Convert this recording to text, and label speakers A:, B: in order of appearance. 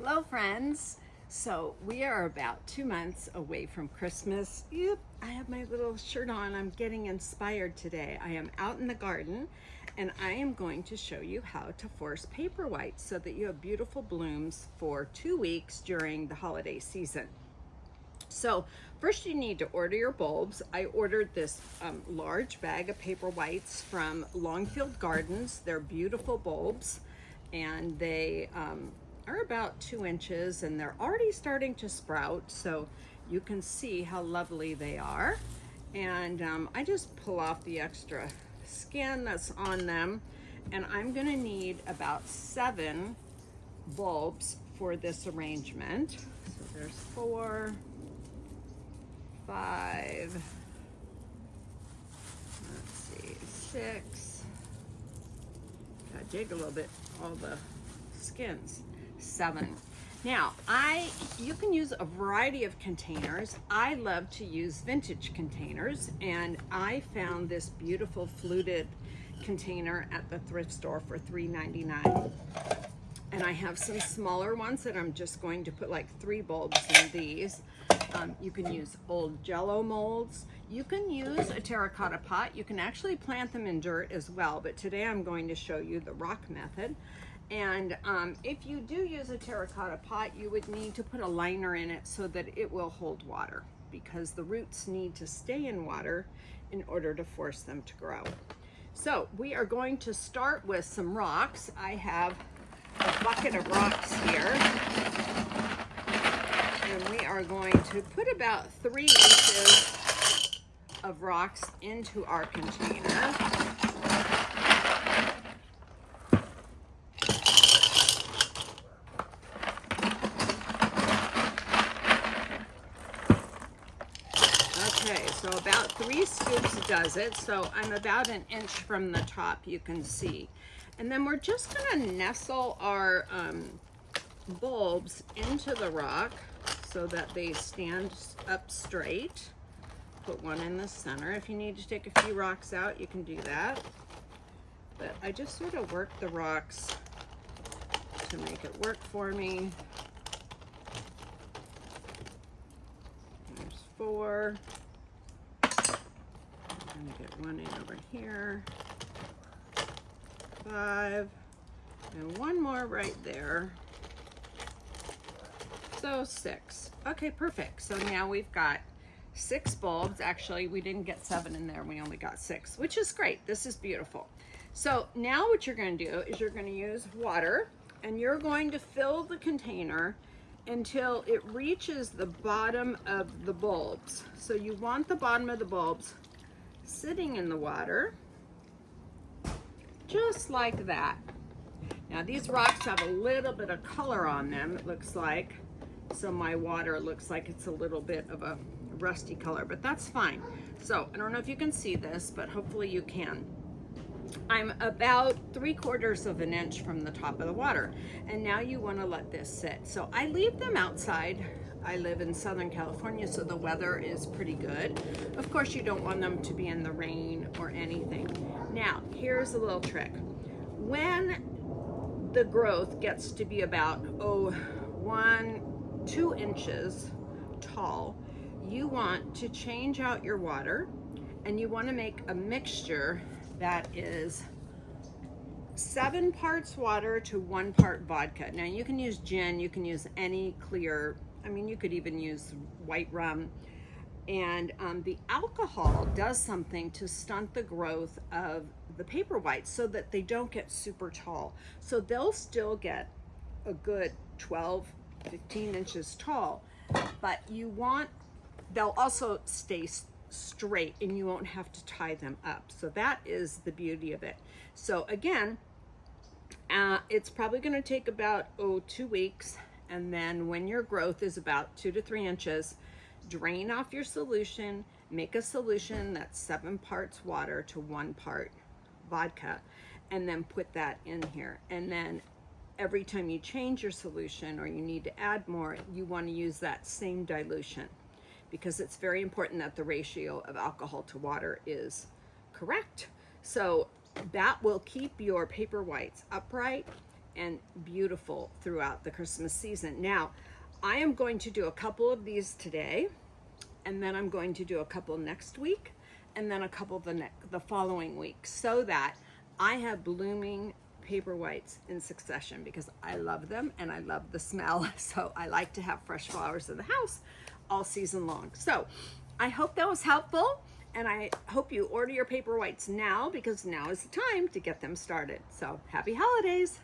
A: Hello friends. So we are about 2 months away from Christmas. Yep, I have my little shirt on. I'm getting inspired today. I am out in the garden and I am going to show you how to force paper whites so that you have beautiful blooms for 2 weeks during the holiday season. So first you need to order your bulbs. I ordered this large bag of paper whites from Longfield Gardens. They're beautiful bulbs and they are about 2 inches and they're already starting to sprout, so you can see how lovely they are. And I just pull off the extra skin that's on them, and I'm gonna need about 7 bulbs for this arrangement. So there's 4, 5, let's see, 6. Gotta dig a little bit, all the skins. 7. Now, you can use a variety of containers. I love to use vintage containers, and I found this beautiful fluted container at the thrift store for $3.99. And I have some smaller ones that I'm just going to put like 3 bulbs in these. You can use old Jello molds. You can use a terracotta pot. You can actually plant them in dirt as well, but today I'm going to show you the rock method. And if you do use a terracotta pot, you would need to put a liner in it so that it will hold water, because the roots need to stay in water in order to force them to grow. So we are going to start with some rocks. I have a bucket of rocks here, and we are going to put about 3 inches of rocks into our container. Okay, so about 3 scoops does it. So I'm about 1 inch from the top, you can see. And then we're just gonna nestle our bulbs into the rock so that they stand up straight. Put one in the center. If you need to take a few rocks out, you can do that. But I just sort of work the rocks to make it work for me. There's 4. I'm gonna get 1 in over here. 5, and 1 more right there. So 6. Okay, perfect. So now we've got 6 bulbs. Actually, we didn't get 7 in there. We only got 6, which is great. This is beautiful. So now what you're going to do is you're going to use water, and you're going to fill the container until it reaches the bottom of the bulbs. So you want the bottom of the bulbs sitting in the water, just like that. Now these rocks have a little bit of color on them, it looks like. So my water looks like it's a little bit of a rusty color, but that's fine. So I don't know if you can see this, but hopefully you can. I'm about 3/4 of an inch from the top of the water. And now you want to let this sit. So I leave them outside. I live in Southern California, so the weather is pretty good. Of course, you don't want them to be in the rain or anything. Now, here's a little trick. When the growth gets to be about 2 inches tall, you want to change out your water, and you want to make a mixture that is 7 parts water to 1 part vodka. Now you can use gin, you can use any clear, I mean, you could even use white rum. And the alcohol does something to stunt the growth of the paper whites so that they don't get super tall. So they'll still get a good 12, 15 inches tall, but they'll also stay straight and you won't have to tie them up. So that is the beauty of it. So again, it's probably going to take about 2 weeks. And then when your growth is about 2 to 3 inches, drain off your solution, make a solution that's 7 parts water to 1 part vodka, and then put that in here. And then every time you change your solution or you need to add more, you want to use that same dilution, because it's very important that the ratio of alcohol to water is correct. So that will keep your paper whites upright and beautiful throughout the Christmas season. Now, I am going to do a couple of these today, and then I'm going to do a couple next week, and then a couple the following week, so that I have blooming Paperwhites in succession, because I love them and I love the smell. So I like to have fresh flowers in the house all season long. So I hope that was helpful, and I hope you order your Paperwhites now, because now is the time to get them started. So happy holidays.